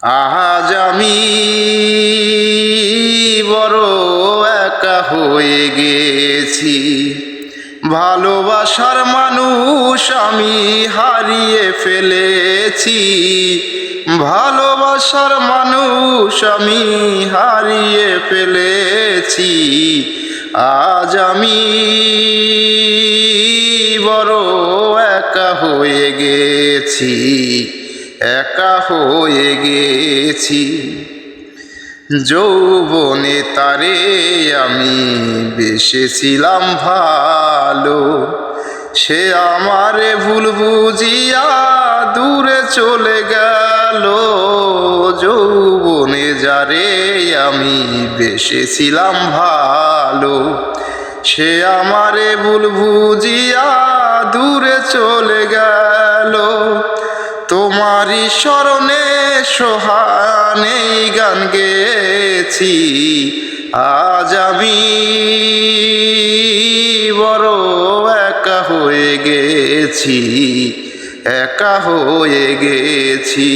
আজ আমি বড় একা হয়ে গেছি, ভালোবাসার মানুষ আমি হারিয়ে ফেলেছি। ভালোবাসার মানুষ আমি হারিয়ে ফেলেছি। আজ আমি বড় একা হয়ে গেছি, একা হয়ে গেছি। যৌবনে তারে আমি বেসেছিলাম ভালো, সে আমারে ভুল বুঝিয়া দূরে চলে গেল। যৌবনে যারে আমি বেসেছিলাম ভালো, সে আমারে ভুল বুঝিয়া দূরে চলে গেল। তোমারই স্মরণে সোহানে গান গেয়েছি। আজ আমি বড় একা হয়ে গেছি, একা হয়ে গেছি।